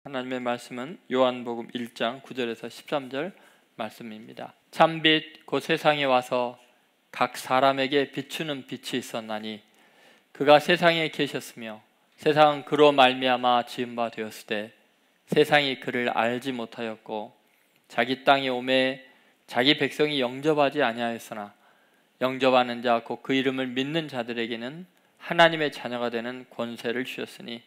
하나님의 말씀은 요한복음 1장 9절에서 13절 말씀입니다. 참빛 곧 세상에 와서 각 사람에게 비추는 빛이 있었나니 그가 세상에 계셨으며 세상은 그로 말미암아 지은 바 되었을 때 세상이 그를 알지 못하였고 자기 땅에 오매 자기 백성이 영접하지 아니하였으나 영접하는 자 곧 그 이름을 믿는 자들에게는 하나님의 자녀가 되는 권세를 주셨으니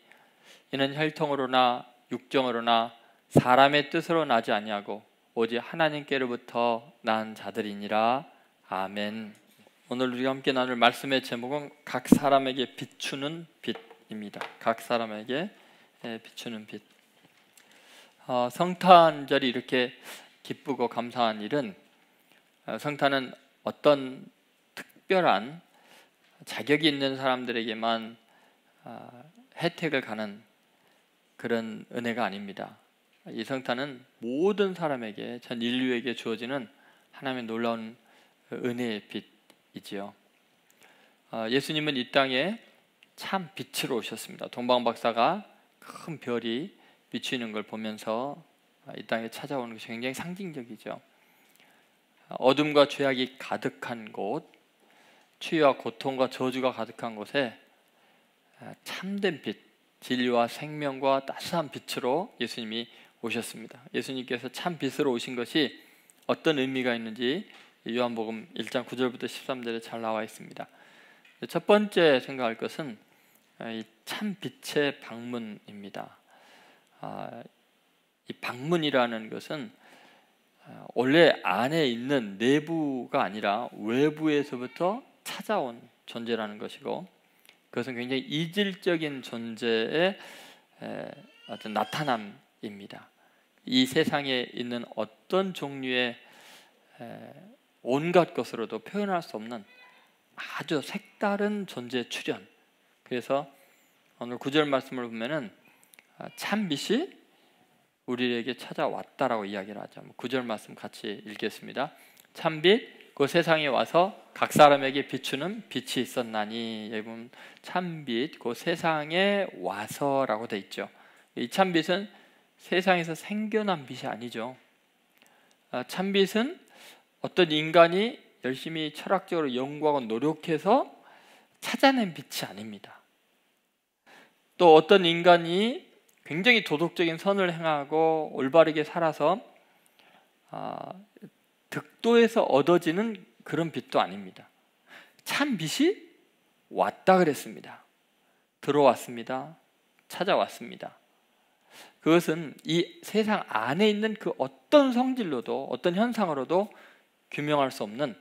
이는 혈통으로나 육정으로나 사람의 뜻으로 나지 아니하고 오직 하나님께로부터 난 자들이니라. 아멘. 오늘 우리가 함께 나눌 말씀의 제목은 각 사람에게 비추는 빛입니다. 각 사람에게 비추는 빛. 성탄절이 이렇게 기쁘고 감사한 일은 성탄은 어떤 특별한 자격이 있는 사람들에게만 혜택을 가는 그런 은혜가 아닙니다. 이 성탄은 모든 사람에게, 전 인류에게 주어지는 하나님의 놀라운 은혜의 빛이지요. 예수님은 이 땅에 참 빛으로 오셨습니다. 동방박사가 큰 별이 비추는 걸 보면서 이 땅에 찾아오는 것이 굉장히 상징적이죠. 어둠과 죄악이 가득한 곳, 추위와 고통과 저주가 가득한 곳에 참된 빛, 진리와 생명과 따스한 빛으로 예수님이 오셨습니다. 예수님께서 참 빛으로 오신 것이 어떤 의미가 있는지 요한복음 1장 9절부터 13절에 잘 나와 있습니다. 첫 번째 생각할 것은 이 참 빛의 방문입니다. 이 방문이라는 것은 원래 안에 있는 내부가 아니라 외부에서부터 찾아온 존재라는 것이고, 그것은 굉장히 이질적인 존재의 어떤 나타남입니다. 이 세상에 있는 어떤 종류의 온갖 것으로도 표현할 수 없는 아주 색다른 존재의 출현. 그래서 오늘 9절 말씀을 보면은 참 빛이 우리에게 찾아왔다라고 이야기를 하죠. 9절 말씀 같이 읽겠습니다. 참빛 그 세상에 와서 각 사람에게 비추는 빛이 있었나니, 여기 보면 참빛 그 세상에 와서라고 돼 있죠. 이 참빛은 세상에서 생겨난 빛이 아니죠. 참빛은 어떤 인간이 열심히 철학적으로 연구하고 노력해서 찾아낸 빛이 아닙니다. 또 어떤 인간이 굉장히 도덕적인 선을 행하고 올바르게 살아서 득도해서 얻어지는 그런 빛도 아닙니다. 참 빛이 왔다 그랬습니다. 들어왔습니다. 찾아왔습니다. 그것은 이 세상 안에 있는 그 어떤 성질로도 어떤 현상으로도 규명할 수 없는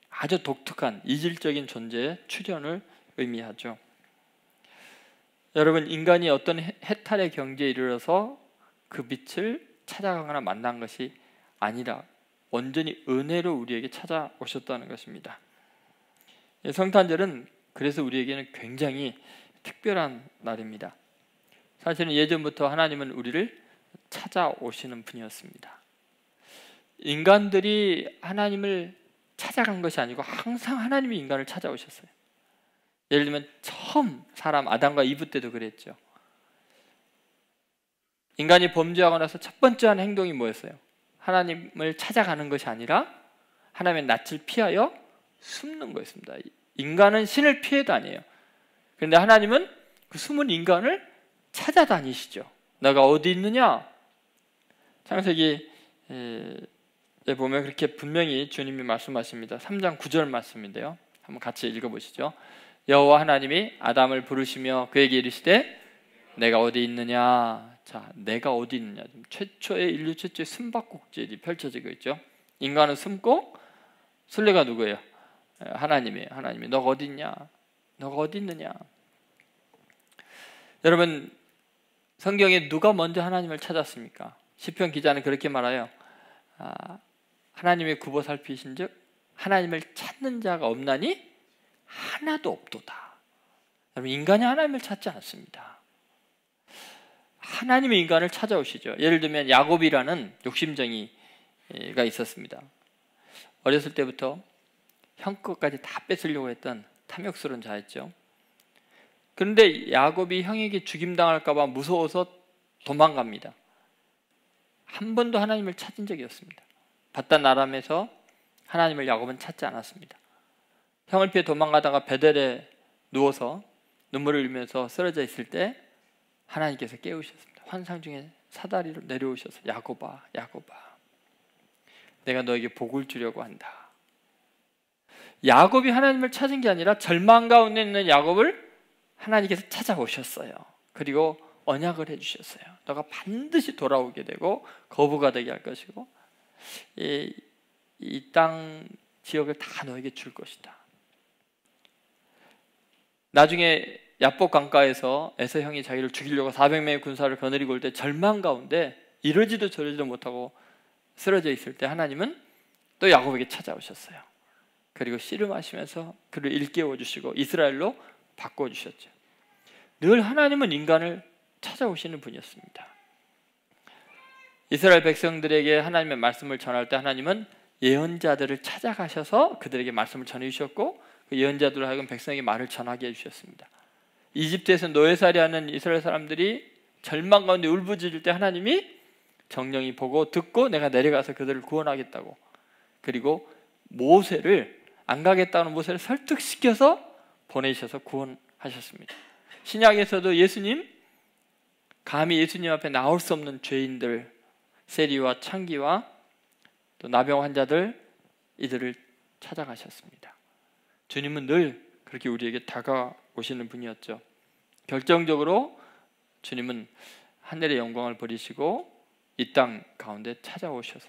아주 독특한 이질적인 존재의 출현을 의미하죠. 여러분, 인간이 어떤 해탈의 경지에 이르러서 그 빛을 찾아가거나 만난 것이 아니라 온전히 은혜로 우리에게 찾아오셨다는 것입니다. 성탄절은 그래서 우리에게는 굉장히 특별한 날입니다. 사실은 예전부터 하나님은 우리를 찾아오시는 분이었습니다. 인간들이 하나님을 찾아간 것이 아니고 항상 하나님이 인간을 찾아오셨어요. 예를 들면 처음 사람 아담과 이브 때도 그랬죠. 인간이 범죄하고 나서 첫 번째 한 행동이 뭐였어요? 하나님을 찾아가는 것이 아니라 하나님의 낯을 피하여 숨는 거였습니다. 인간은 신을 피해도 아니에요. 그런데 하나님은 그 숨은 인간을 찾아다니시죠. 너가 어디 있느냐? 창세기에 보면 그렇게 분명히 주님이 말씀하십니다. 3장 9절 말씀인데요. 한번 같이 읽어보시죠. 여호와 하나님이 아담을 부르시며 그에게 이르시되 내가 어디 있느냐. 자, 내가 어디 있느냐. 인류 최초의 숨바꼭질이 펼쳐지고 있죠. 인간은 숨고 순례가 누구예요? 하나님이에요. 하나님이 너가 어디 있냐? 너가 어디 있느냐? 여러분, 성경에 누가 먼저 하나님을 찾았습니까? 시편 기자는 그렇게 말해요. 하나님의 굽어 살피신즉 하나님을 찾는 자가 없나니 하나도 없도다. 여러분, 인간이 하나님을 찾지 않습니다. 하나님이 인간을 찾아오시죠. 예를 들면 야곱이라는 욕심쟁이가 있었습니다. 어렸을 때부터 형 것까지 다 뺏으려고 했던 탐욕스러운 자였죠. 그런데 야곱이 형에게 죽임당할까 봐 무서워서 도망갑니다. 한 번도 하나님을 찾은 적이 없습니다. 바단 아람에서 하나님을 야곱은 찾지 않았습니다. 형을 피해 도망가다가 베델에 누워서 눈물을 흘리면서 쓰러져 있을 때 하나님께서 깨우셨습니다. 환상 중에 사다리로 내려오셔서 야곱아, 야곱아, 내가 너에게 복을 주려고 한다. 야곱이 하나님을 찾은 게 아니라 절망 가운데 있는 야곱을 하나님께서 찾아오셨어요. 그리고 언약을 해주셨어요. 너가 반드시 돌아오게 되고 거부가 되게 할 것이고 이 땅 지역을 다 너에게 줄 것이다. 나중에 야복 강가에서 에서 형이 자기를 죽이려고 400명의 군사를 거느리고 올 때 절망 가운데 이러지도 저러지도 못하고 쓰러져 있을 때 하나님은 또 야곱에게 찾아오셨어요. 그리고 씨름하시면서 그를 일깨워 주시고 이스라엘로 바꿔주셨죠. 늘 하나님은 인간을 찾아오시는 분이었습니다. 이스라엘 백성들에게 하나님의 말씀을 전할 때 하나님은 예언자들을 찾아가셔서 그들에게 말씀을 전해주셨고 그 예언자들로 하여금 백성에게 말을 전하게 해주셨습니다. 이집트에서 노예살이하는 이스라엘 사람들이 절망 가운데 울부짖을 때 하나님이 정령이 보고 듣고 내가 내려가서 그들을 구원하겠다고, 그리고 모세를 안 가겠다는 모세를 설득시켜서 보내셔서 구원하셨습니다. 신약에서도 예수님, 감히 예수님 앞에 나올 수 없는 죄인들, 세리와 창기와 또 나병 환자들, 이들을 찾아가셨습니다. 주님은 늘 그렇게 우리에게 다가오시는 분이었죠. 결정적으로 주님은 하늘의 영광을 버리시고 이 땅 가운데 찾아오셔서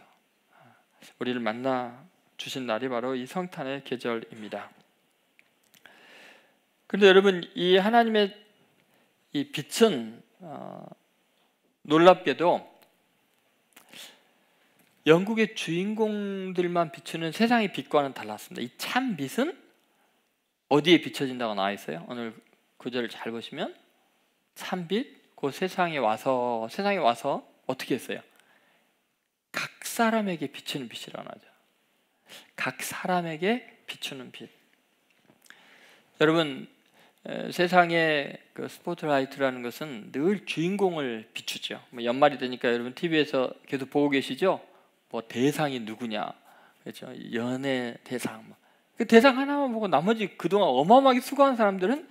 우리를 만나 주신 날이 바로 이 성탄의 계절입니다. 그런데 여러분, 이 하나님의 이 빛은 놀랍게도 영국의 주인공들만 비추는 세상의 빛과는 달랐습니다. 이 참 빛은 어디에 비춰진다고 나와 있어요? 오늘 구절을 잘 보시면 참 빛, 그 세상에 와서 어떻게 했어요? 각 사람에게 비추는 빛이라고 하죠. 각 사람에게 비추는 빛. 여러분, 세상의 그 스포트라이트라는 것은 늘 주인공을 비추죠. 연말이 되니까 여러분 TV에서 계속 보고 계시죠? 뭐 대상이 누구냐, 그렇죠? 연예 대상. 그 대상 하나만 보고 나머지 그동안 어마어마하게 수고한 사람들은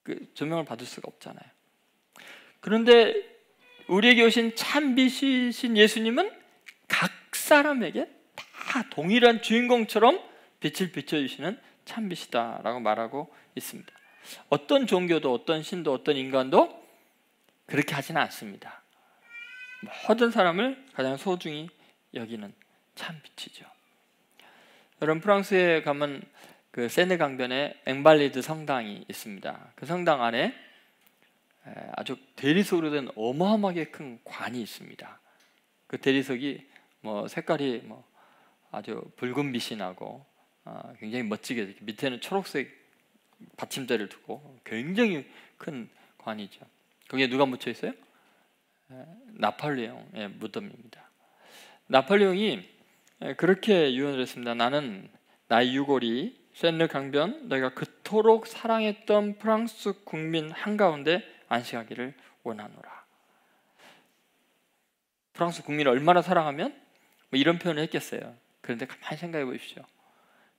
그 조명을 받을 수가 없잖아요. 그런데 우리에게 오신 참 빛이신 예수님은 각 사람에게 다 동일한 주인공처럼 빛을 비춰주시는 참 빛이다라고 말하고 있습니다. 어떤 종교도 어떤 신도 어떤 인간도 그렇게 하지는 않습니다. 모든 사람을 가장 소중히 여기는 참 빛이죠. 여러분, 프랑스에 가면 그 세네 강변에 앵발리드 성당이 있습니다. 그 성당 안에 아주 대리석으로 된 어마어마하게 큰 관이 있습니다. 그 대리석이 뭐 색깔이 뭐 아주 붉은 빛이 나고 굉장히 멋지게, 밑에는 초록색 받침대를 두고 굉장히 큰 관이죠. 거기에 누가 묻혀 있어요? 나폴레옹의 무덤입니다. 나폴레옹이 그렇게 유언을 했습니다. 나는 나의 유골이 세느 강변 너희가 그토록 사랑했던 프랑스 국민 한가운데 안식하기를 원하노라. 프랑스 국민을 얼마나 사랑하면 뭐 이런 표현을 했겠어요. 그런데 가만히 생각해 보십시오.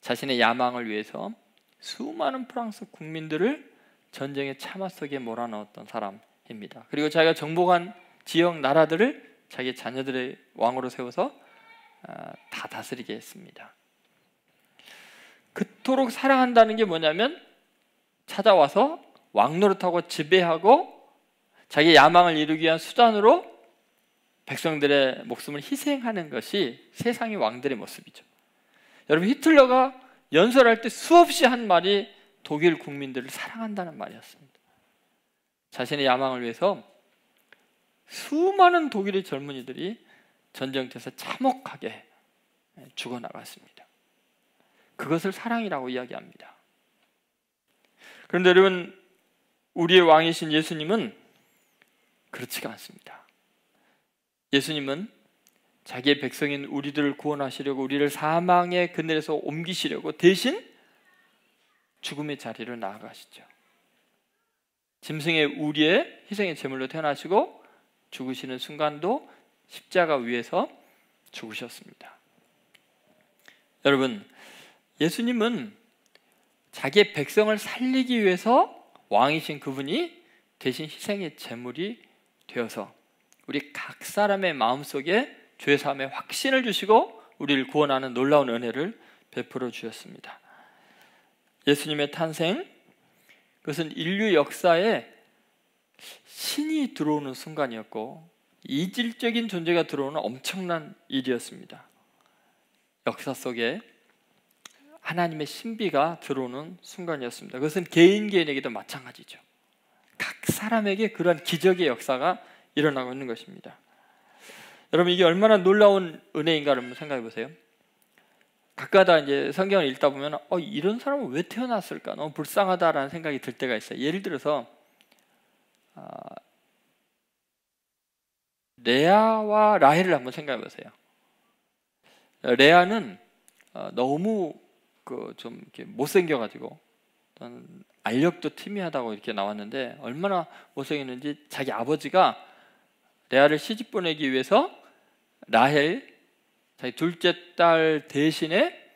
자신의 야망을 위해서 수많은 프랑스 국민들을 전쟁의 참화 속에 몰아넣었던 사람입니다. 그리고 자기가 정복한 지역 나라들을 자기 자녀들의 왕으로 세워서 다 다스리게 했습니다. 그토록 사랑한다는 게 뭐냐면 찾아와서 왕노릇하고 지배하고 자기 야망을 이루기 위한 수단으로 백성들의 목숨을 희생하는 것이 세상의 왕들의 모습이죠. 여러분, 히틀러가 연설할 때 수없이 한 말이 독일 국민들을 사랑한다는 말이었습니다. 자신의 야망을 위해서 수많은 독일의 젊은이들이 전쟁터에서 참혹하게 죽어나갔습니다. 그것을 사랑이라고 이야기합니다. 그런데 여러분, 우리의 왕이신 예수님은 그렇지가 않습니다. 예수님은 자기의 백성인 우리들을 구원하시려고, 우리를 사망의 그늘에서 옮기시려고 대신 죽음의 자리로 나아가시죠. 짐승의 우리의 희생의 제물로 태어나시고 죽으시는 순간도 십자가 위에서 죽으셨습니다. 여러분, 예수님은 자기의 백성을 살리기 위해서 왕이신 그분이 대신 희생의 제물이 되어서 우리 각 사람의 마음속에 죄 사함의 확신을 주시고 우리를 구원하는 놀라운 은혜를 베풀어 주셨습니다. 예수님의 탄생, 그것은 인류 역사에 신이 들어오는 순간이었고 이질적인 존재가 들어오는 엄청난 일이었습니다. 역사 속에 하나님의 신비가 들어오는 순간이었습니다. 그것은 개인에게도 마찬가지죠. 각 사람에게 그런 기적의 역사가 일어나고 있는 것입니다. 여러분, 이게 얼마나 놀라운 은혜인가를 한번 생각해 보세요. 가끔가다 이제 성경을 읽다 보면 이런 사람은 왜 태어났을까? 너무 불쌍하다라는 생각이 들 때가 있어요. 예를 들어서 레아와 라헬을 한번 생각해 보세요. 레아는 너무 좀 이렇게 못생겨가지고 알력도 티미하다고 이렇게 나왔는데 얼마나 못생겼는지 자기 아버지가 레아를 시집 보내기 위해서 라헬 자기 둘째 딸 대신에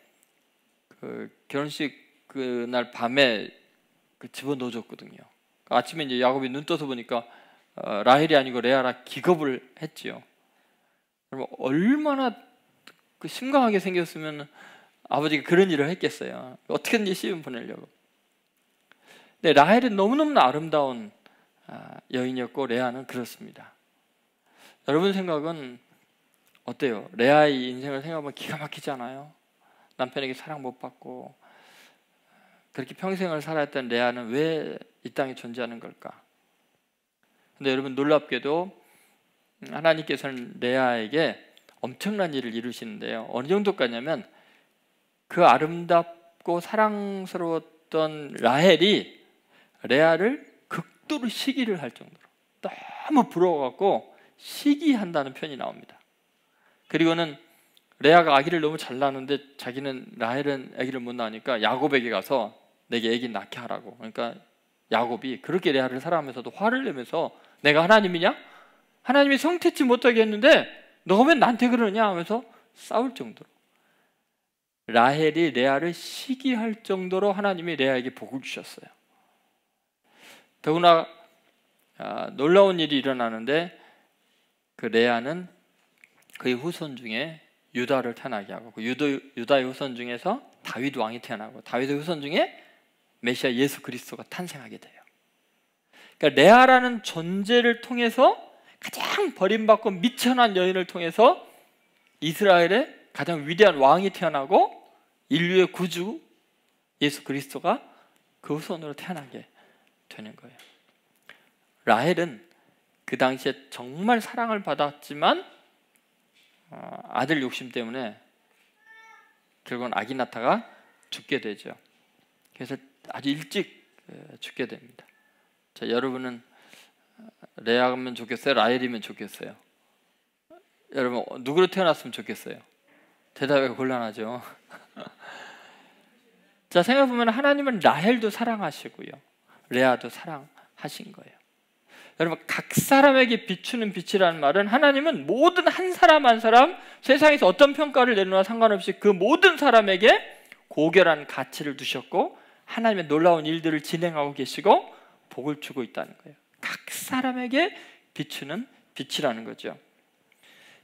결혼식 그날 밤에 집어넣어줬거든요. 아침에 이제 야곱이 눈 떠서 보니까 라헬이 아니고 레아라 기겁을 했지요. 여러분, 얼마나 심각하게 생겼으면 아버지가 그런 일을 했겠어요. 어떻게든지 시집 보내려고. 근데 라헬은 너무너무 아름다운 여인이었고 레아는 그렇습니다. 여러분 생각은 어때요? 레아의 인생을 생각하면 기가 막히지 않아요? 남편에게 사랑 못 받고 그렇게 평생을 살았던 레아는 왜 이 땅에 존재하는 걸까? 근데 여러분, 놀랍게도 하나님께서는 레아에게 엄청난 일을 이루시는데요. 어느 정도까지냐면 그 아름답고 사랑스러웠던 라헬이 레아를 극도로 시기를 할 정도로 너무 부러워갖고 시기한다는 표현이 나옵니다. 그리고는 레아가 아기를 너무 잘 낳는데 자기는 라헬은 아기를 못 낳으니까 야곱에게 가서 내게 아기 낳게 하라고. 그러니까 야곱이 그렇게 레아를 사랑하면서도 화를 내면서 내가 하나님이냐? 하나님이 성태치 못하게 했는데 너가 왜 나한테 그러냐 하면서 싸울 정도로 라헬이 레아를 시기할 정도로 하나님이 레아에게 복을 주셨어요. 더구나 놀라운 일이 일어나는데 그 레아는 그의 후손 중에 유다를 태어나게 하고 그 유다의 후손 중에서 다윗 왕이 태어나고 다윗의 후손 중에 메시아 예수 그리스도가 탄생하게 돼요. 그러니까 레아라는 존재를 통해서 가장 버림받고 미천한 여인을 통해서 이스라엘의 가장 위대한 왕이 태어나고 인류의 구주 예수 그리스도가 그 후손으로 태어나게 되는 거예요. 라헬은 그 당시에 정말 사랑을 받았지만 아들 욕심 때문에 결국은 아기 낳다가 죽게 되죠. 그래서 아주 일찍 죽게 됩니다. 자, 여러분은 레아면 좋겠어요? 라헬이면 좋겠어요? 여러분, 누구로 태어났으면 좋겠어요? 대답하기가 곤란하죠. 자, 생각해보면 하나님은 라헬도 사랑하시고요, 레아도 사랑하신 거예요. 여러분, 각 사람에게 비추는 빛이라는 말은 하나님은 모든 한 사람 한 사람 세상에서 어떤 평가를 내놓나 상관없이 그 모든 사람에게 고결한 가치를 두셨고 하나님의 놀라운 일들을 진행하고 계시고 복을 주고 있다는 거예요. 각 사람에게 비추는 빛이라는 거죠.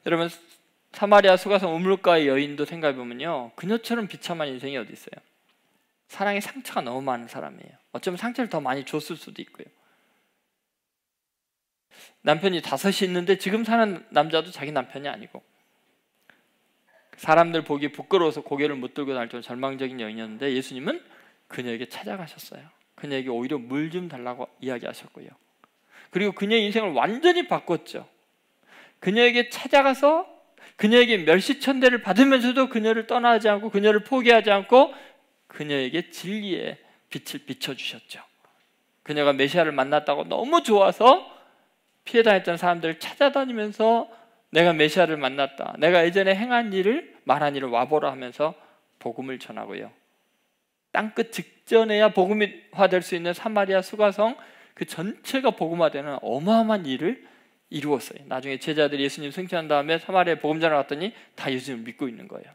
여러분, 사마리아 수가성 우물가의 여인도 생각해보면요, 그녀처럼 비참한 인생이 어디 있어요? 사랑의 상처가 너무 많은 사람이에요. 어쩌면 상처를 더 많이 줬을 수도 있고요. 남편이 5이 있는데 지금 사는 남자도 자기 남편이 아니고 사람들 보기 부끄러워서 고개를 못 들고 다닐 정도로 절망적인 여인이었는데 예수님은 그녀에게 찾아가셨어요. 그녀에게 오히려 물 좀 달라고 이야기하셨고요. 그리고 그녀의 인생을 완전히 바꿨죠. 그녀에게 찾아가서 그녀에게 멸시천대를 받으면서도 그녀를 떠나지 않고 그녀를 포기하지 않고 그녀에게 진리의 빛을 비춰주셨죠. 그녀가 메시아를 만났다고 너무 좋아서 피해 다녔던 사람들을 찾아다니면서 내가 메시아를 만났다, 내가 예전에 행한 일을 말한 일을 와보라 하면서 복음을 전하고요. 땅끝 직전에야 복음화될 수 있는 사마리아 수가성 그 전체가 복음화되는 어마어마한 일을 이루었어요. 나중에 제자들이 예수님 승천한 다음에 사마리아에 복음 전하러 갔더니 다 예수님을 믿고 있는 거예요.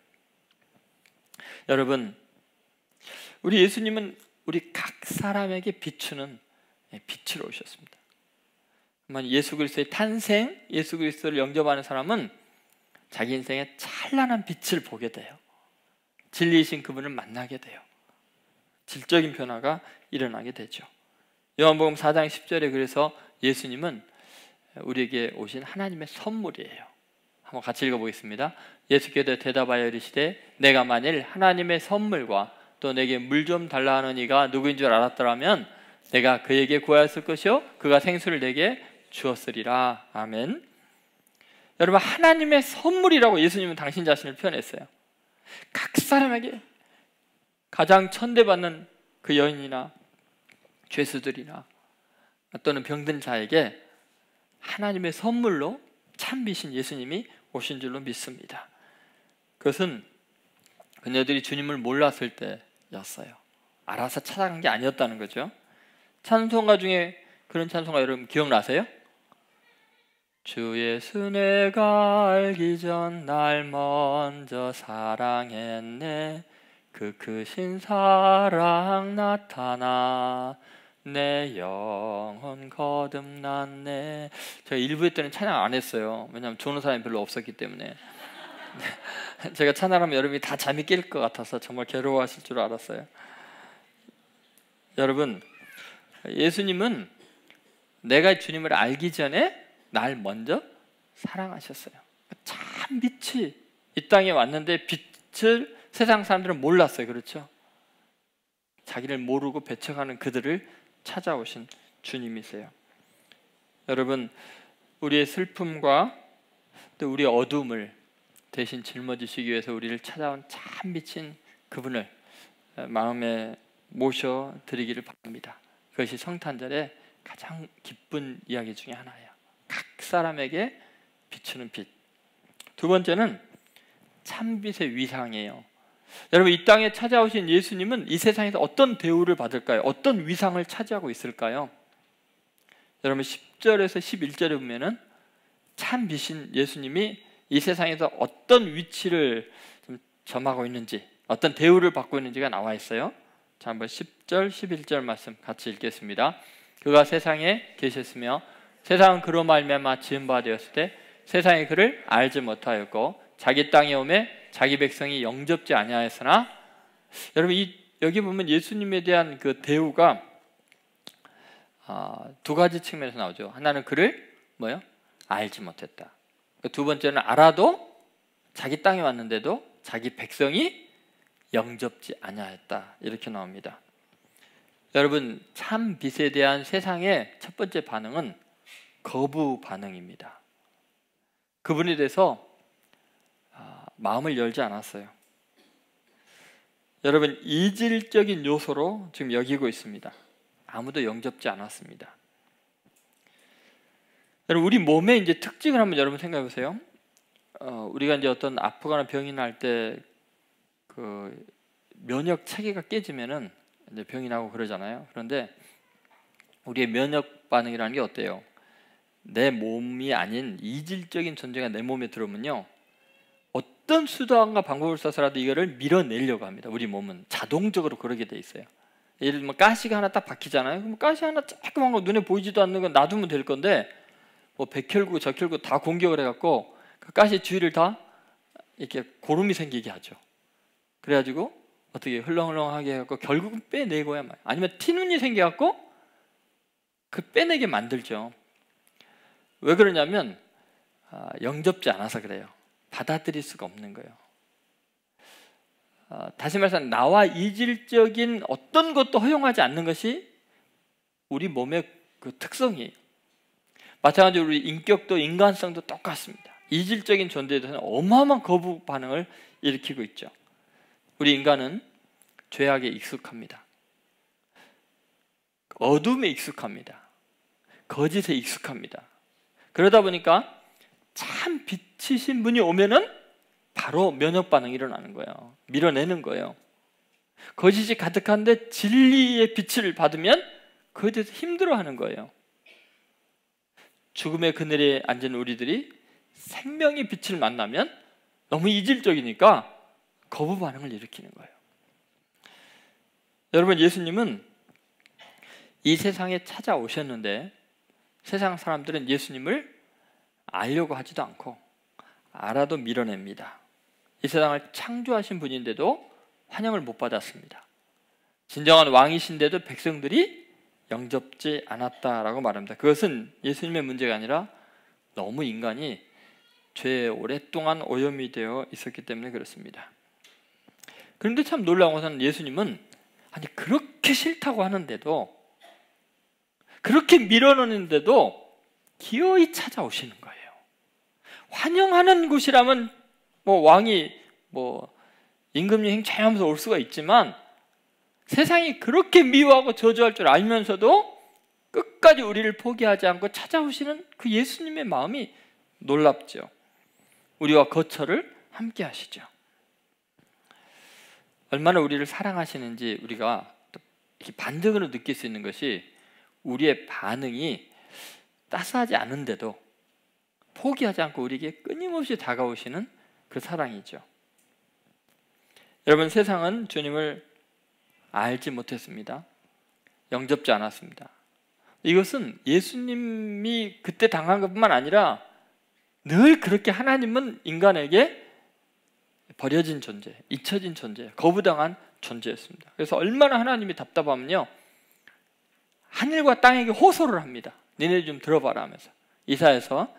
여러분, 우리 예수님은 우리 각 사람에게 비추는 빛으로 오셨습니다. 예수 그리스도의 탄생, 예수 그리스도를 영접하는 사람은 자기 인생에 찬란한 빛을 보게 돼요. 진리이신 그분을 만나게 돼요. 질적인 변화가 일어나게 되죠. 요한복음 4장 10절에 그래서 예수님은 우리에게 오신 하나님의 선물이에요. 한번 같이 읽어보겠습니다. 예수께서 대답하여 이르시되 내가 만일 하나님의 선물과 또 내게 물 좀 달라 하는 이가 누구인 줄 알았더라면 내가 그에게 구하였을 것이요 그가 생수를 내게 주었으리라. 아멘. 여러분, 하나님의 선물이라고 예수님은 당신 자신을 표현했어요. 각 사람에게 가장 천대받는 그 여인이나 죄수들이나 또는 병든 자에게 하나님의 선물로 참비신 예수님이 오신 줄로 믿습니다. 그것은 그녀들이 주님을 몰랐을 때였어요. 알아서 찾아간 게 아니었다는 거죠. 찬송가 중에 그런 찬송가 여러분 기억나세요? 주 예수 내가 알기 전 날 먼저 사랑했네. 그 크신 사랑 나타나 내 영혼 거듭났네. 제가 1부 때는 찬양 안 했어요. 왜냐하면 좋은 사람이 별로 없었기 때문에. 제가 찬양하면 여러분이 다 잠이 깰 것 같아서 정말 괴로워하실 줄 알았어요. 여러분, 예수님은 내가 주님을 알기 전에 날 먼저 사랑하셨어요. 참 빛이 이 땅에 왔는데 빛을 세상 사람들은 몰랐어요. 그렇죠? 자기를 모르고 배척하는 그들을 찾아오신 주님이세요. 여러분, 우리의 슬픔과 또 우리의 어둠을 대신 짊어지시기 위해서 우리를 찾아온 참 빛인 그분을 마음에 모셔드리기를 바랍니다. 그것이 성탄절의 가장 기쁜 이야기 중에 하나예요. 각 사람에게 비추는 빛. 두 번째는 참빛의 위상이에요. 여러분, 이 땅에 찾아오신 예수님은 이 세상에서 어떤 대우를 받을까요? 어떤 위상을 차지하고 있을까요? 여러분, 10절에서 11절에 보면은 참빛인 예수님이 이 세상에서 어떤 위치를 좀 점하고 있는지, 어떤 대우를 받고 있는지가 나와 있어요. 자, 한번 10절, 11절 말씀 같이 읽겠습니다. 그가 세상에 계셨으며 세상은 그로 말미암아 지은 바 되었을 때 세상이 그를 알지 못하였고 자기 땅에 오매 자기 백성이 영접지 아니하였으나. 여러분, 여기 보면 예수님에 대한 그 대우가 두 가지 측면에서 나오죠. 하나는 그를 알지 못했다. 두 번째는 알아도 자기 땅에 왔는데도 자기 백성이 영접지 아니하였다. 이렇게 나옵니다. 여러분, 참 빛에 대한 세상의 첫 번째 반응은 거부 반응입니다. 그분에 대해서 마음을 열지 않았어요. 여러분, 이질적인 요소로 지금 여기고 있습니다. 아무도 영접지 않았습니다. 여러분, 우리 몸의 이제 특징을 한번 여러분 생각해 보세요. 우리가 이제 어떤 아프거나 병이 날 때 그 면역 체계가 깨지면은 이제 병이 나고 그러잖아요. 그런데 우리의 면역 반응이라는 게 어때요? 내 몸이 아닌 이질적인 존재가 내 몸에 들어오면요, 어떤 수단과 방법을 써서라도 이거를 밀어내려고 합니다. 우리 몸은 자동적으로 그러게 돼 있어요. 예를 들면 가시가 하나 딱 박히잖아요. 그럼 가시 하나 조그만 거 눈에 보이지도 않는 건 놔두면 될 건데 백혈구 저혈구 다 공격을 해갖고 그 가시 주위를 다 이렇게 고름이 생기게 하죠. 그래가지고 어떻게 흘렁흘렁하게 해갖고 결국은 빼내고야 말이에요. 아니면 티눈이 생겨갖고 그 빼내게 만들죠. 왜 그러냐면 영접지 않아서 그래요. 받아들일 수가 없는 거예요. 다시 말해서 나와 이질적인 어떤 것도 허용하지 않는 것이 우리 몸의 그 특성이에요. 마찬가지로 우리 인격도 인간성도 똑같습니다. 이질적인 존재에 대해서는 어마어마한 거부 반응을 일으키고 있죠. 우리 인간은 죄악에 익숙합니다. 어둠에 익숙합니다. 거짓에 익숙합니다. 그러다 보니까 참 빛이신 분이 오면은 바로 면역 반응이 일어나는 거예요. 밀어내는 거예요. 거짓이 가득한데 진리의 빛을 받으면 그에 대해서 힘들어하는 거예요. 죽음의 그늘에 앉은 우리들이 생명의 빛을 만나면 너무 이질적이니까 거부 반응을 일으키는 거예요. 여러분, 예수님은 이 세상에 찾아오셨는데 세상 사람들은 예수님을 알려고 하지도 않고 알아도 밀어냅니다. 이 세상을 창조하신 분인데도 환영을 못 받았습니다. 진정한 왕이신데도 백성들이 영접지 않았다라고 말합니다. 그것은 예수님의 문제가 아니라 너무 인간이 죄에 오랫동안 오염이 되어 있었기 때문에 그렇습니다. 그런데 참 놀라운 것은 예수님은 아니 그렇게 싫다고 하는데도, 그렇게 밀어넣는데도 기어이 찾아오시는 거예요. 환영하는 곳이라면 왕이 임금여행 자유하면서 올 수가 있지만, 세상이 그렇게 미워하고 저주할 줄 알면서도 끝까지 우리를 포기하지 않고 찾아오시는 그 예수님의 마음이 놀랍죠. 우리와 거처를 함께 하시죠. 얼마나 우리를 사랑하시는지 우리가 이렇게 반증으로 느낄 수 있는 것이, 우리의 반응이 따스하지 않은데도 포기하지 않고 우리에게 끊임없이 다가오시는 그 사랑이죠. 여러분, 세상은 주님을 알지 못했습니다. 영접지 않았습니다. 이것은 예수님이 그때 당한 것뿐만 아니라 늘 그렇게 하나님은 인간에게 버려진 존재, 잊혀진 존재, 거부당한 존재였습니다. 그래서 얼마나 하나님이 답답하면요, 하늘과 땅에게 호소를 합니다. 니네 좀 들어봐라 하면서. 이사야서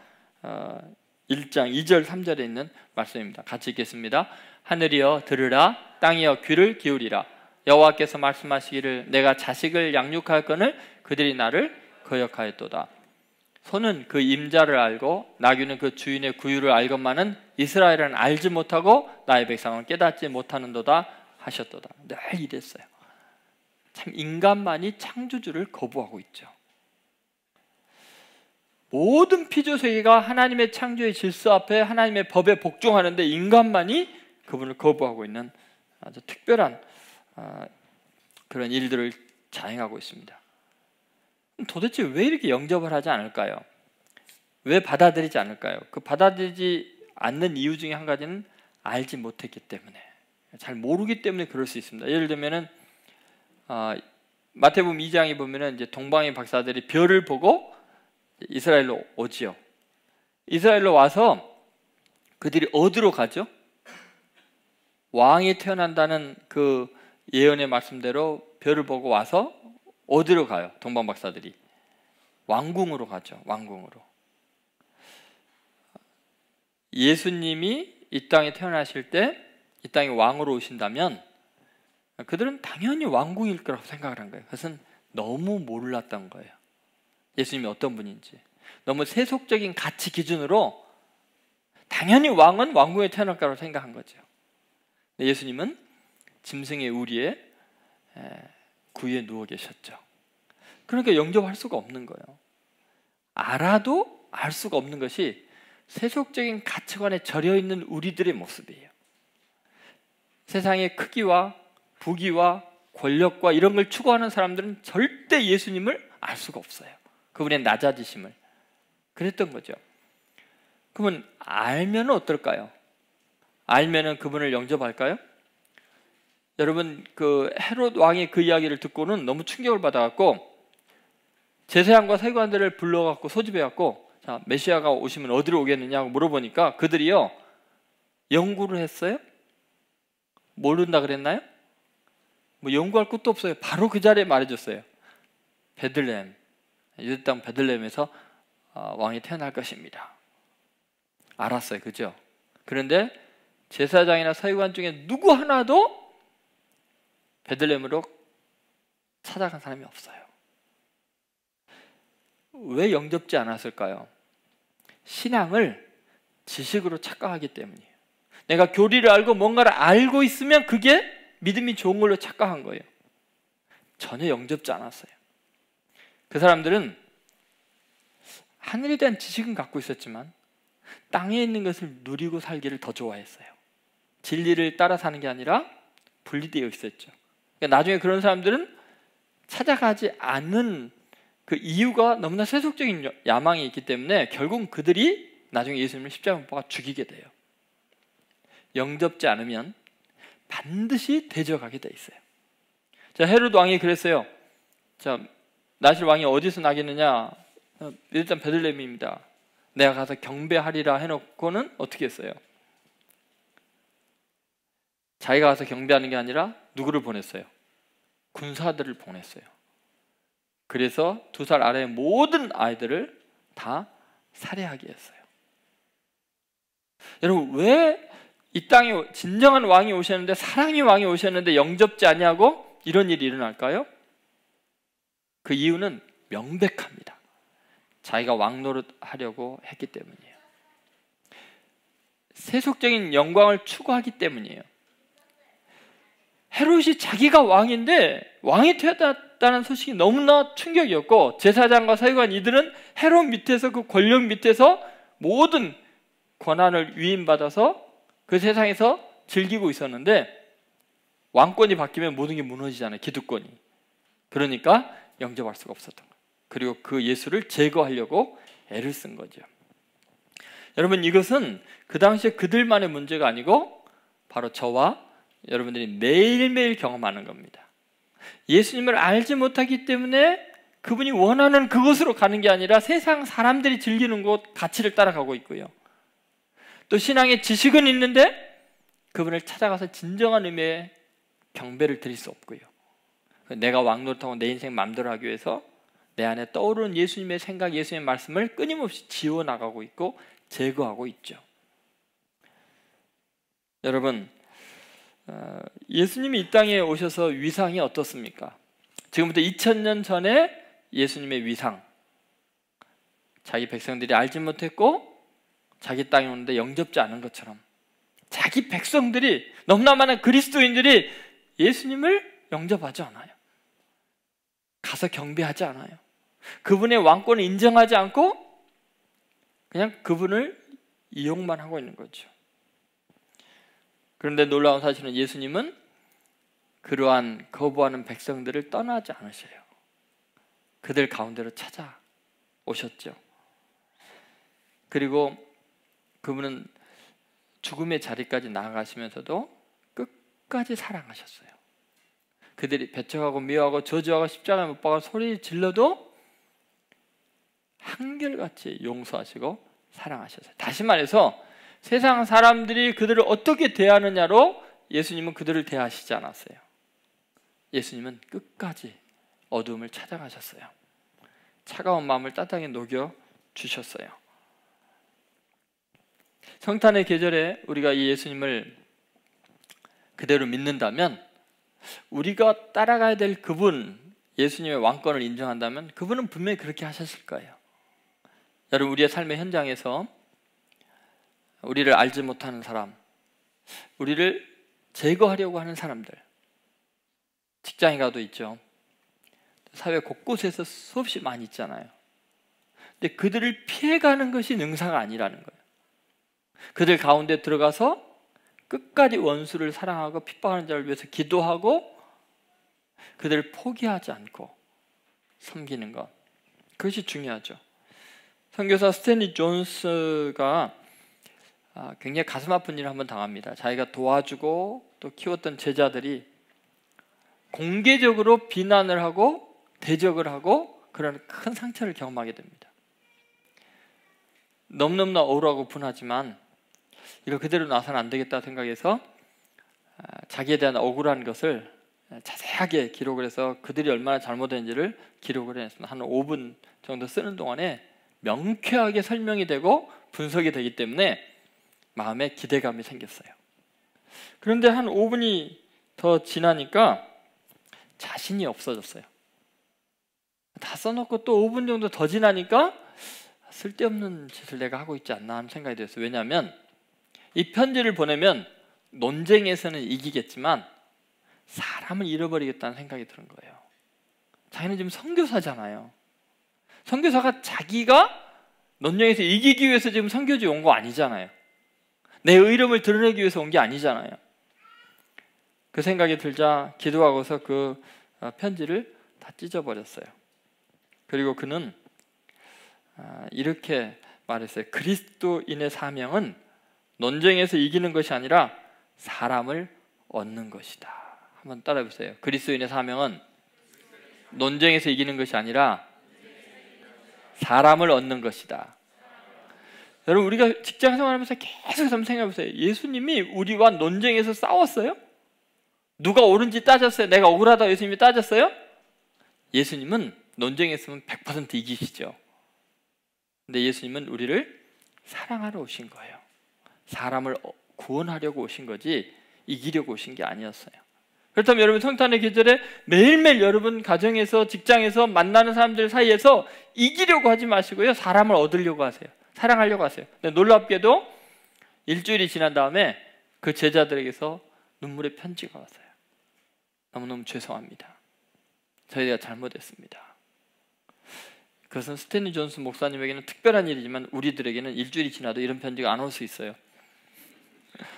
1장 2절 3절에 있는 말씀입니다. 같이 읽겠습니다. 하늘이여 들으라, 땅이여 귀를 기울이라. 여호와께서 말씀하시기를 내가 자식을 양육하였거늘 그들이 나를 거역하였도다. 소는 그 임자를 알고 나귀는 그 주인의 구유를 알건만은 이스라엘은 알지 못하고 나의 백성은 깨닫지 못하는도다 하셨도다. 늘 이랬어요. 참 인간만이 창조주를 거부하고 있죠. 모든 피조세계가 하나님의 창조의 질서 앞에 하나님의 법에 복종하는데 인간만이 그분을 거부하고 있는 아주 특별한 그런 일들을 자행하고 있습니다. 도대체 왜 이렇게 영접을 하지 않을까요? 왜 받아들이지 않을까요? 그 받아들이지 않는 이유 중에 한 가지는 알지 못했기 때문에, 잘 모르기 때문에 그럴 수 있습니다. 예를 들면은 마태복음 2장에 보면은 이제 동방의 박사들이 별을 보고 이스라엘로 오지요. 이스라엘로 와서 그들이 어디로 가죠? 왕이 태어난다는 그 예언의 말씀대로 별을 보고 와서 어디로 가요? 동방 박사들이 왕궁으로 가죠. 왕궁으로. 예수님이 이 땅에 태어나실 때 이 땅에 왕으로 오신다면 그들은 당연히 왕궁일 거라고 생각을 한 거예요. 그것은 너무 몰랐던 거예요. 예수님이 어떤 분인지. 너무 세속적인 가치 기준으로 당연히 왕은 왕궁에 태어날 거라고 생각한 거죠. 예수님은 짐승의 우리에 구유에 누워 계셨죠. 그러니까 영접할 수가 없는 거예요. 알아도 알 수가 없는 것이 세속적인 가치관에 절여 있는 우리들의 모습이에요. 세상의 크기와 부귀와 권력과 이런 걸 추구하는 사람들은 절대 예수님을 알 수가 없어요. 그분의 낮아지심을. 그랬던 거죠. 그러면 알면 어떨까요? 알면은 그분을 영접할까요? 여러분, 그 헤롯 왕이 그 이야기를 듣고는 너무 충격을 받아갖고 제사장과 서기관들을 불러갖고 소집해갖고, 자, 메시아가 오시면 어디로 오겠느냐고 물어보니까 그들이요, 연구를 했어요? 모른다 그랬나요? 뭐 연구할 것도 없어요. 바로 그 자리에 말해줬어요. 베들레헴, 유대 땅 베들레헴에서 왕이 태어날 것입니다. 알았어요. 그죠? 그런데 제사장이나 서기관 중에 누구 하나도 베들레헴으로 찾아간 사람이 없어요. 왜 영접지 않았을까요? 신앙을 지식으로 착각하기 때문이에요. 내가 교리를 알고 뭔가를 알고 있으면 그게 믿음이 좋은 걸로 착각한 거예요. 전혀 영접지 않았어요. 그 사람들은 하늘에 대한 지식은 갖고 있었지만 땅에 있는 것을 누리고 살기를 더 좋아했어요. 진리를 따라 사는 게 아니라 분리되어 있었죠. 그러니까 나중에 그런 사람들은 찾아가지 않은 그 이유가 너무나 세속적인 야망이 있기 때문에 결국 그들이 나중에 예수님을 십자가에 못 박아 죽이게 돼요. 영접지 않으면 반드시 대적하게 돼 있어요. 자, 헤롯 왕이 그랬어요. 자, 나실 왕이 어디서 나겠느냐? 일단 베들레헴입니다. 내가 가서 경배하리라 해놓고는 어떻게 했어요? 자기가 가서 경배하는 게 아니라 누구를 보냈어요? 군사들을 보냈어요. 그래서 2살 아래의 모든 아이들을 다 살해하게 했어요. 여러분, 왜 이 땅에 진정한 왕이 오셨는데, 사랑의 왕이 오셨는데 영접지 아니하고 이런 일이 일어날까요? 그 이유는 명백합니다. 자기가 왕 노릇하려고 했기 때문이에요. 세속적인 영광을 추구하기 때문이에요. 헤롯이 자기가 왕인데 왕이 되었다는 소식이 너무나 충격이었고, 제사장과 서기관 이들은 헤롯 밑에서, 그 권력 밑에서 모든 권한을 위임받아서 그 세상에서 즐기고 있었는데, 왕권이 바뀌면 모든 게 무너지잖아요. 기득권이. 그러니까 영접할 수가 없었던 거예요. 그리고 그 예수를 제거하려고 애를 쓴 거죠. 여러분, 이것은 그 당시에 그들만의 문제가 아니고 바로 저와 여러분들이 매일매일 경험하는 겁니다. 예수님을 알지 못하기 때문에 그분이 원하는 그곳으로 가는 게 아니라 세상 사람들이 즐기는 곳, 가치를 따라가고 있고요. 또 신앙의 지식은 있는데 그분을 찾아가서 진정한 의미의 경배를 드릴 수 없고요. 내가 왕노릇하고 내 인생 마음대로 하기 위해서 내 안에 떠오르는 예수님의 생각, 예수님의 말씀을 끊임없이 지워나가고 있고 제거하고 있죠. 여러분, 예수님이 이 땅에 오셔서 위상이 어떻습니까? 지금부터 2000년 전에 예수님의 위상, 자기 백성들이 알지 못했고 자기 땅에 오는데 영접지 않은 것처럼 자기 백성들이, 너무나 많은 그리스도인들이 예수님을 영접하지 않아요. 가서 경배하지 않아요. 그분의 왕권을 인정하지 않고 그냥 그분을 이용만 하고 있는 거죠. 그런데 놀라운 사실은 예수님은 그러한 거부하는 백성들을 떠나지 않으셔요. 그들 가운데로 찾아오셨죠. 그리고 그분은 죽음의 자리까지 나아가시면서도 끝까지 사랑하셨어요. 그들이 배척하고 미워하고 저주하고 십자가에 못 박아 소리 질러도 한결같이 용서하시고 사랑하셨어요. 다시 말해서 세상 사람들이 그들을 어떻게 대하느냐로 예수님은 그들을 대하시지 않았어요. 예수님은 끝까지 어둠을 찾아가셨어요. 차가운 마음을 따뜻하게 녹여주셨어요. 성탄의 계절에 우리가 이 예수님을 그대로 믿는다면, 우리가 따라가야 될 그분, 예수님의 왕권을 인정한다면 그분은 분명히 그렇게 하셨을 거예요. 여러분, 우리의 삶의 현장에서 우리를 알지 못하는 사람, 우리를 제거하려고 하는 사람들, 직장에 가도 있죠. 사회 곳곳에서 수없이 많이 있잖아요. 근데 그들을 피해가는 것이 능사가 아니라는 거예요. 그들 가운데 들어가서 끝까지 원수를 사랑하고 핍박하는 자를 위해서 기도하고 그들을 포기하지 않고 섬기는 것, 그것이 중요하죠. 선교사 스탠리 존스가 굉장히 가슴 아픈 일을 한번 당합니다. 자기가 도와주고 또 키웠던 제자들이 공개적으로 비난을 하고 대적을 하고 그런 큰 상처를 경험하게 됩니다. 너무너무나 억울하고 분하지만 이거 그대로 놔서는 안 되겠다 생각해서 자기에 대한 억울한 것을 자세하게 기록을 해서 그들이 얼마나 잘못했는지를 기록을 했습니다. 한 5분 정도 쓰는 동안에 명쾌하게 설명이 되고 분석이 되기 때문에 마음에 기대감이 생겼어요. 그런데 한 5분이 더 지나니까 자신이 없어졌어요. 다 써놓고 또 5분 정도 더 지나니까 쓸데없는 짓을 내가 하고 있지 않나 하는 생각이 들었어요. 왜냐하면 이 편지를 보내면 논쟁에서는 이기겠지만 사람을 잃어버리겠다는 생각이 드는 거예요. 자기는 지금 선교사잖아요. 선교사가 자기가 논쟁에서 이기기 위해서 지금 선교지에 온 거 아니잖아요. 내 의름을 드러내기 위해서 온 게 아니잖아요. 그 생각이 들자 기도하고서 그 편지를 다 찢어버렸어요. 그리고 그는 이렇게 말했어요. 그리스도인의 사명은 논쟁에서 이기는 것이 아니라 사람을 얻는 것이다. 한번 따라해 보세요. 그리스도인의 사명은 논쟁에서 이기는 것이 아니라 사람을 얻는 것이다. 여러분, 우리가 직장 생활하면서 계속 생각해 보세요. 예수님이 우리와 논쟁에서 싸웠어요? 누가 옳은지 따졌어요? 내가 억울하다고 예수님이 따졌어요? 예수님은 논쟁했으면 100% 이기시죠. 근데 예수님은 우리를 사랑하러 오신 거예요. 사람을 구원하려고 오신 거지 이기려고 오신 게 아니었어요. 그렇다면 여러분, 성탄의 계절에 매일매일 여러분 가정에서, 직장에서 만나는 사람들 사이에서 이기려고 하지 마시고요, 사람을 얻으려고 하세요. 사랑하려고 하세요. 근데 놀랍게도 일주일이 지난 다음에 그 제자들에게서 눈물의 편지가 왔어요. 너무너무 죄송합니다. 저희가 잘못했습니다. 그것은 스탠리 존슨 목사님에게는 특별한 일이지만 우리들에게는 일주일이 지나도 이런 편지가 안 올 수 있어요.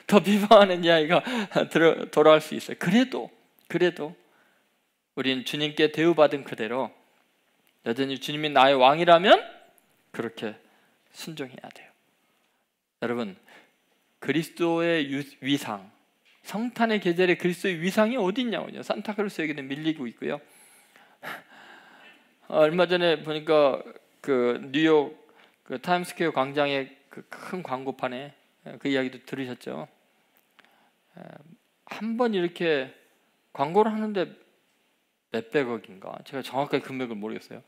더 비방하는 이야기가 돌아올 수 있어요. 그래도 우리는 주님께 대우받은 그대로 여전히 주님이 나의 왕이라면 그렇게 순종해야 돼요. 여러분, 그리스도의 위상, 성탄의 계절에 그리스도의 위상이 어디 있냐고요. 산타크루스에게는 밀리고 있고요. 얼마 전에 보니까 그 뉴욕 그 타임스퀘어 광장의 그 큰 광고판에 그 이야기도 들으셨죠. 한 번 이렇게 광고를 하는데 몇백억인가, 제가 정확하게 금액을 모르겠어요.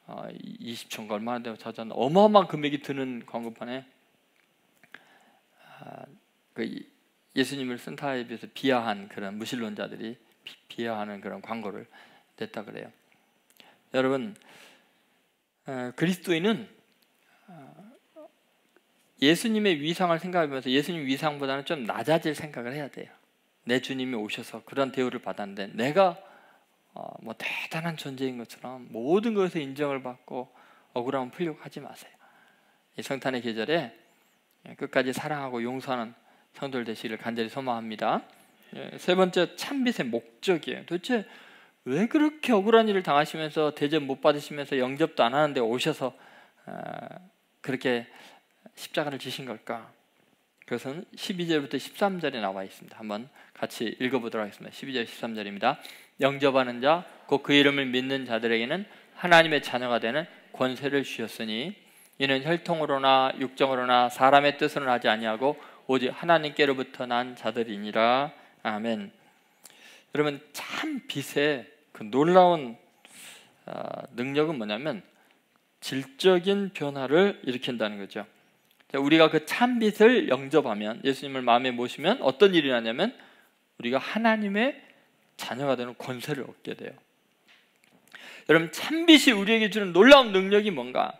20초인가 얼마나 되고 찾았나, 어마어마한 금액이 드는 광고판에 그 예수님을 쓴타에 비해서 비하한 그런 무신론자들이 비하하는 그런 광고를 냈다 그래요. 여러분, 그리스도인은 예수님의 위상을 생각하면서 예수님 위상보다는 좀 낮아질 생각을 해야 돼요. 내 주님이 오셔서 그런 대우를 받았는데 내가 뭐 대단한 존재인 것처럼 모든 것에 인정을 받고 억울함을 풀려고 하지 마세요. 이 성탄의 계절에 끝까지 사랑하고 용서하는 성도들 되시기를 간절히 소망합니다. 세 번째, 참빛의 목적이에요. 도대체 왜 그렇게 억울한 일을 당하시면서 대접 못 받으시면서 영접도 안 하는데 오셔서 그렇게 십자가를 지신 걸까? 그것은 12절부터 13절에 나와 있습니다. 한번 같이 읽어보도록 하겠습니다. 12절 13절입니다. 영접하는 자, 곧 그 이름을 믿는 자들에게는 하나님의 자녀가 되는 권세를 주셨으니 이는 혈통으로나 육정으로나 사람의 뜻으로는 하지 아니하고 오직 하나님께로부터 난 자들이니라. 아멘. 여러분, 참 빛의 그 놀라운 능력은 뭐냐면 질적인 변화를 일으킨다는 거죠. 우리가 그 참빛을 영접하면, 예수님을 마음에 모시면 어떤 일이 나냐면 우리가 하나님의 자녀가 되는 권세를 얻게 돼요. 여러분, 참빛이 우리에게 주는 놀라운 능력이 뭔가?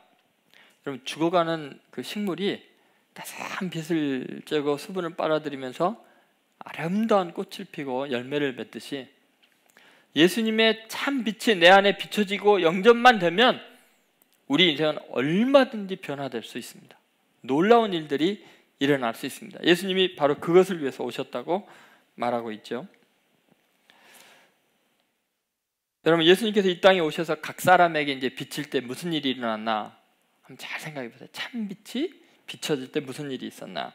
여러분, 죽어가는 그 식물이 따스한 빛을 쬐고 수분을 빨아들이면서 아름다운 꽃을 피고 열매를 맺듯이 예수님의 참빛이 내 안에 비춰지고 영접만 되면 우리 인생은 얼마든지 변화될 수 있습니다. 놀라운 일들이 일어날 수 있습니다. 예수님이 바로 그것을 위해서 오셨다고 말하고 있죠. 여러분, 예수님께서 이 땅에 오셔서 각 사람에게 이제 비칠 때 무슨 일이 일어났나 한번 잘 생각해 보세요. 참빛이 비춰질 때 무슨 일이 있었나?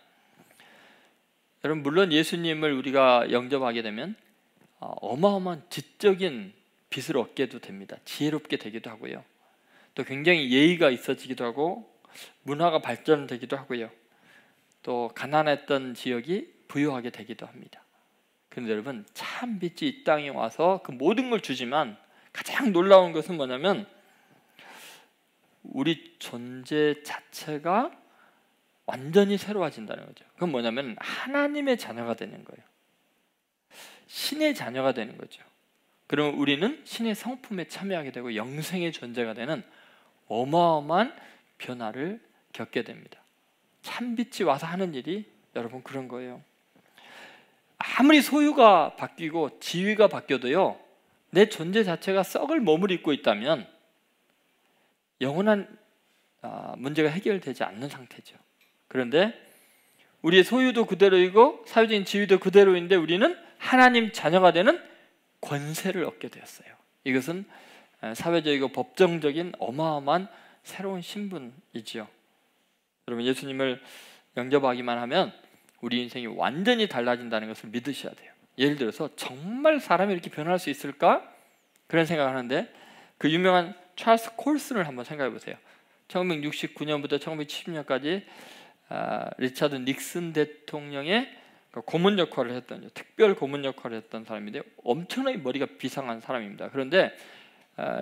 여러분, 물론 예수님을 우리가 영접하게 되면 어마어마한 지적인 빛을 얻게도 됩니다. 지혜롭게 되기도 하고요. 또 굉장히 예의가 있어지기도 하고 문화가 발전되기도 하고요. 또 가난했던 지역이 부유하게 되기도 합니다. 그런데 여러분, 참 빛이 이 땅에 와서 그 모든 걸 주지만 가장 놀라운 것은 뭐냐면 우리 존재 자체가 완전히 새로워진다는 거죠. 그건 뭐냐면 하나님의 자녀가 되는 거예요. 신의 자녀가 되는 거죠. 그러면 우리는 신의 성품에 참여하게 되고 영생의 존재가 되는 어마어마한 변화를 겪게 됩니다. 참빛이 와서 하는 일이 여러분 그런 거예요. 아무리 소유가 바뀌고 지위가 바뀌어도요, 내 존재 자체가 썩을 몸을 입고 있다면 영원한 문제가 해결되지 않는 상태죠. 그런데 우리의 소유도 그대로이고 사회적인 지위도 그대로인데 우리는 하나님 자녀가 되는 권세를 얻게 되었어요. 이것은 사회적이고 법정적인 어마어마한 새로운 신분이지요. 여러분, 예수님을 영접하기만 하면 우리 인생이 완전히 달라진다는 것을 믿으셔야 돼요. 예를 들어서 정말 사람이 이렇게 변할 수 있을까? 그런 생각을 하는데, 그 유명한 찰스 콜슨을 한번 생각해 보세요. 1969년부터 1970년까지 리차드 닉슨 대통령의 고문 역할을 했던, 특별 고문 역할을 했던 사람인데 엄청나게 머리가 비상한 사람입니다. 그런데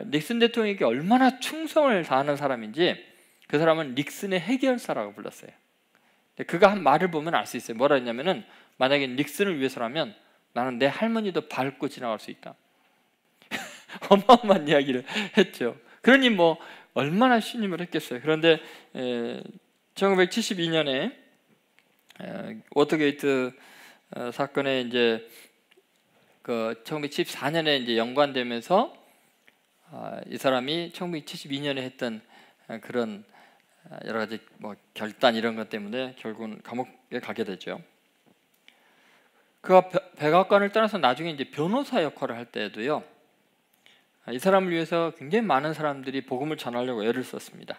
닉슨 대통령에게 얼마나 충성을 다하는 사람인지 그 사람은 닉슨의 해결사라고 불렀어요. 그가 한 말을 보면 알 수 있어요. 뭐라 했냐면은, 만약에 닉슨을 위해서라면 나는 내 할머니도 밟고 지나갈 수 있다. 어마어마한 이야기를 했죠. 그러니 뭐 얼마나 신임을 했겠어요. 그런데 1972년에 워터게이트 사건에 이제 그 1974년에 이제 연관되면서 이 사람이 1972년에 했던 그런 여러 가지 뭐 결단 이런 것 때문에 결국은 감옥에 가게 되죠. 그가 백악관을 떠나서 나중에 이제 변호사 역할을 할 때에도요, 이 사람을 위해서 굉장히 많은 사람들이 복음을 전하려고 애를 썼습니다.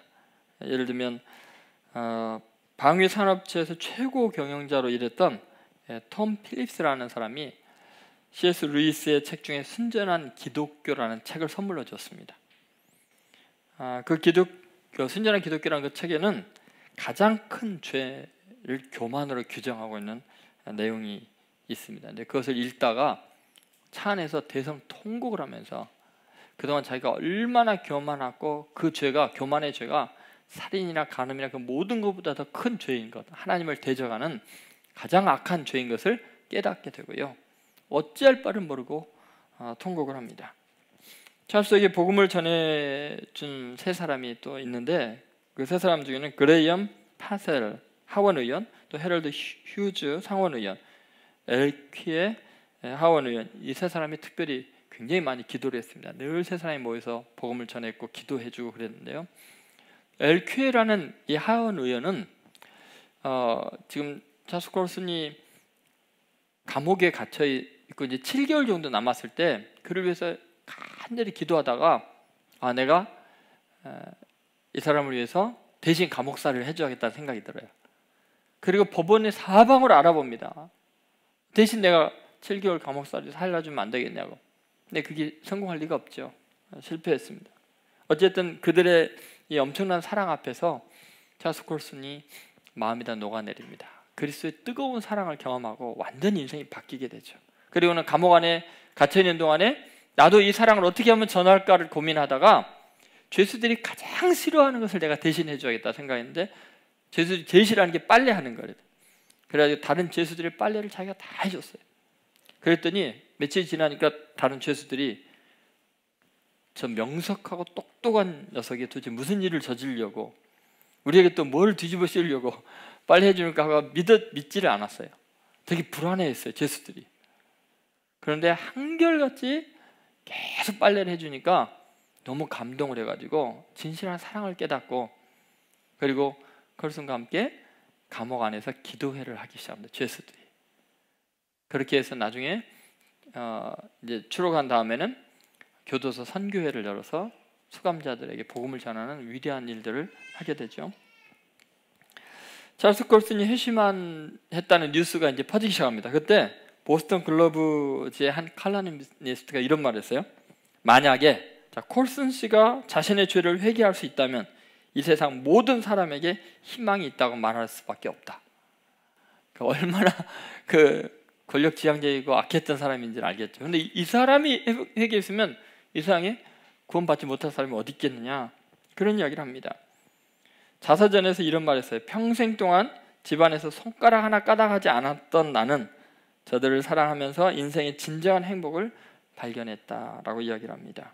예를 들면 방위 산업체에서 최고 경영자로 일했던 톰 필립스라는 사람이 C.S. 루이스의 책 중에 순전한 기독교라는 책을 선물로 줬습니다. 그 순전한 기독교라는 그 책에는 가장 큰 죄를 교만으로 규정하고 있는 내용이 있습니다. 근데 그것을 읽다가 차 안에서 대성통곡을 하면서 그동안 자기가 얼마나 교만하고 그 죄가, 교만의 죄가 살인이나 간음이나 그 모든 것보다 더 큰 죄인 것, 하나님을 대적하는 가장 악한 죄인 것을 깨닫게 되고요, 어찌할 바를 모르고 통곡을 합니다. 찰스에게 복음을 전해준 세 사람이 또 있는데, 그 세 사람 중에는 그레이엄 파셀 하원 의원, 또 헤럴드 휴즈 상원 의원, 엘퀴의 하원 의원, 이 세 사람이 특별히 굉장히 많이 기도를 했습니다. 늘 세 사람이 모여서 복음을 전했고 기도해주고 그랬는데요, 엘퀴라는 이 하원 의원은 지금 찰스 콜슨이 감옥에 갇혀 있고 이제 7개월 정도 남았을 때 그를 위해서 간절히 기도하다가 내가 이 사람을 위해서 대신 감옥살이를 해줘야겠다는 생각이 들어요. 그리고 법원에 사방으로 알아봅니다. 대신 내가 7개월 감옥살이 살려주면 안 되겠냐고. 근데 그게 성공할 리가 없죠. 실패했습니다. 어쨌든 그들의 이 엄청난 사랑 앞에서 찰스 콜슨이 마음이 다 녹아내립니다. 그리스도의 뜨거운 사랑을 경험하고 완전히 인생이 바뀌게 되죠. 그리고는 감옥 안에 갇혀있는 동안에 나도 이 사랑을 어떻게 하면 전할까를 고민하다가 죄수들이 가장 싫어하는 것을 내가 대신해 줘야겠다 생각했는데, 죄수들이 제일 싫어하는 게 빨래하는 거래요. 그래가지고 다른 죄수들의 빨래를 자기가 다 해줬어요. 그랬더니 며칠 지나니까 다른 죄수들이 저 명석하고 똑똑한 녀석이 도대체 무슨 일을 저지르려고, 우리에게 또 뭘 뒤집어 씌우려고 빨리 해주니까 믿지를 않았어요. 되게 불안해했어요, 죄수들이. 그런데 한결같이 계속 빨래를 해주니까 너무 감동을 해가지고 진실한 사랑을 깨닫고, 그리고 콜슨과 함께 감옥 안에서 기도회를 하기 시작합니다, 죄수들이. 그렇게 해서 나중에 이제 추록한 다음에는 교도소 선교회를 열어서 수감자들에게 복음을 전하는 위대한 일들을 하게 되죠. 찰스 콜슨이 했다는 뉴스가 이제 퍼지기 시작합니다. 그때 보스턴 글로브지의 한 칼럼니스트가 이런 말을 했어요. 만약에 콜슨 씨가 자신의 죄를 회개할 수 있다면 이 세상 모든 사람에게 희망이 있다고 말할 수밖에 없다. 얼마나 권력지향적이고 악했던 사람인지를 알겠죠. 그런데 이 사람이 회개했으면 이 세상에 구원받지 못할 사람이 어디 있겠느냐, 그런 이야기를 합니다. 자서전에서 이런 말을 했어요. 평생 동안 집안에서 손가락 하나 까닥하지 않았던 나는 저들을 사랑하면서 인생의 진정한 행복을 발견했다라고 이야기를 합니다.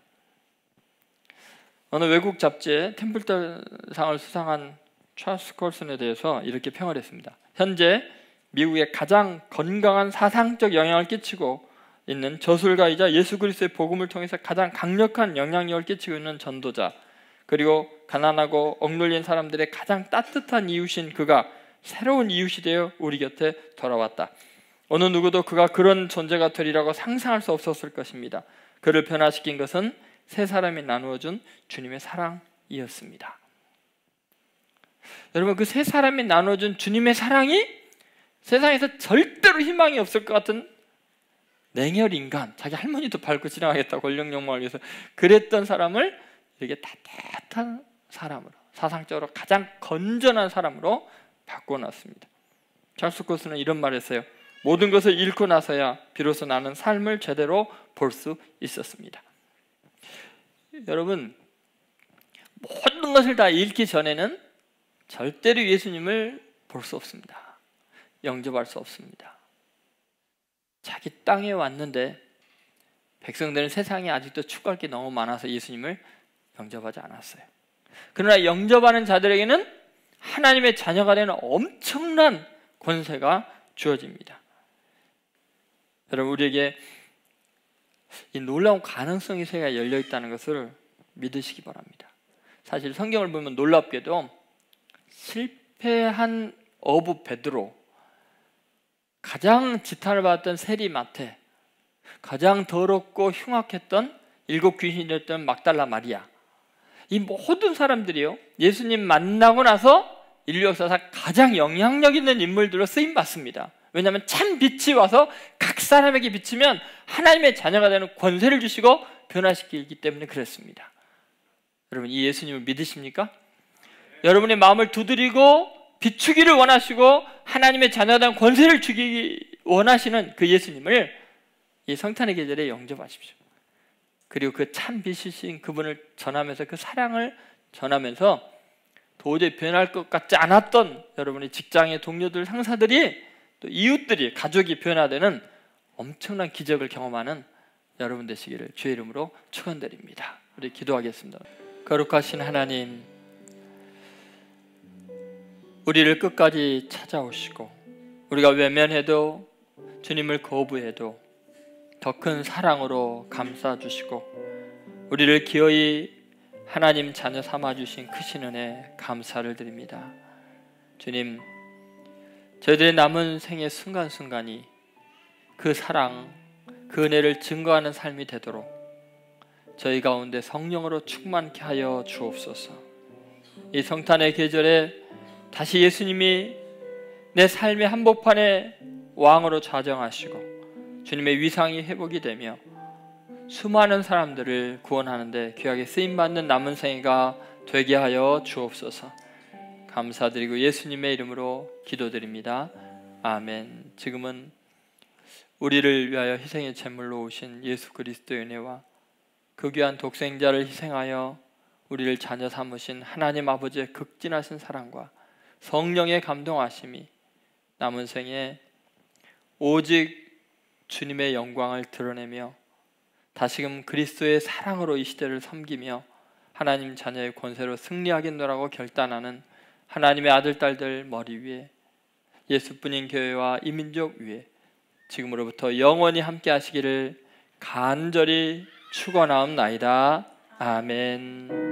어느 외국 잡지에 템플턴상을 수상한 찰스 콜슨에 대해서 이렇게 평을 했습니다. 현재 미국에 가장 건강한 사상적 영향을 끼치고 있는 저술가이자 예수 그리스도의 복음을 통해서 가장 강력한 영향력을 끼치고 있는 전도자, 그리고 가난하고 억눌린 사람들의 가장 따뜻한 이웃인 그가 새로운 이웃이 되어 우리 곁에 돌아왔다. 어느 누구도 그가 그런 존재가 되리라고 상상할 수 없었을 것입니다. 그를 변화시킨 것은 세 사람이 나누어준 주님의 사랑이었습니다. 여러분, 그 세 사람이 나눠준 주님의 사랑이 세상에서 절대로 희망이 없을 것 같은 냉혈 인간, 자기 할머니도 밟고 지나가겠다, 권력 욕망을 위해서 그랬던 사람을 이렇게 따뜻한 사람으로, 사상적으로 가장 건전한 사람으로 바꿔놨습니다. 찰스 코스는 이런 말을 했어요. 모든 것을 잃고 나서야 비로소 나는 삶을 제대로 볼 수 있었습니다. 여러분, 모든 것을 다 잃기 전에는 절대로 예수님을 볼 수 없습니다. 영접할 수 없습니다. 자기 땅에 왔는데 백성들은 세상에 아직도 추구할 게 너무 많아서 예수님을 영접하지 않았어요. 그러나 영접하는 자들에게는 하나님의 자녀가 되는 엄청난 권세가 주어집니다. 여러분, 우리에게 이 놀라운 가능성의 세계가 열려있다는 것을 믿으시기 바랍니다. 사실 성경을 보면 놀랍게도 실패한 어부 베드로, 가장 지탄을 받았던 세리마테, 가장 더럽고 흉악했던 7 귀신이었던 막달라 마리아, 이 모든 사람들이요, 예수님 만나고 나서 인류 역사상 가장 영향력 있는 인물들로 쓰임받습니다. 왜냐하면 참 빛이 와서 각 사람에게 비치면 하나님의 자녀가 되는 권세를 주시고 변화시키기 때문에 그랬습니다. 여러분, 이 예수님을 믿으십니까? 여러분의 마음을 두드리고 비추기를 원하시고 하나님의 자녀가 되는 권세를 주기 원하시는 그 예수님을 이 성탄의 계절에 영접하십시오. 그리고 그 참 빛이신 그분을 전하면서, 그 사랑을 전하면서 도저히 변할 것 같지 않았던 여러분의 직장의 동료들, 상사들이, 또 이웃들이, 가족이 변화되는 엄청난 기적을 경험하는 여러분 되시기를 주의 이름으로 축원드립니다. 우리 기도하겠습니다. 거룩하신 하나님, 우리를 끝까지 찾아오시고 우리가 외면해도 주님을 거부해도 더 큰 사랑으로 감싸주시고 우리를 기어이 하나님 자녀 삼아주신 크신 은혜 감사를 드립니다. 주님, 저희들의 남은 생의 순간순간이 그 사랑, 그 은혜를 증거하는 삶이 되도록 저희 가운데 성령으로 충만케 하여 주옵소서. 이 성탄의 계절에 다시 예수님이 내 삶의 한복판에 왕으로 좌정하시고 주님의 위상이 회복이 되며 수많은 사람들을 구원하는데 귀하게 쓰임받는 남은 생애가 되게 하여 주옵소서. 감사드리고 예수님의 이름으로 기도드립니다. 아멘. 지금은 우리를 위하여 희생의 제물로 오신 예수 그리스도의 은혜와 그 귀한 독생자를 희생하여 우리를 자녀 삼으신 하나님 아버지의 극진하신 사랑과 성령의 감동하심이 남은 생에 오직 주님의 영광을 드러내며 다시금 그리스도의 사랑으로 이 시대를 섬기며 하나님 자녀의 권세로 승리하겠노라고 결단하는 하나님의 아들, 딸들 머리 위에, 예수뿐인 교회와 이 민족 위에 지금으로부터 영원히 함께 하시기를 간절히 축원하옵나이다. 아멘.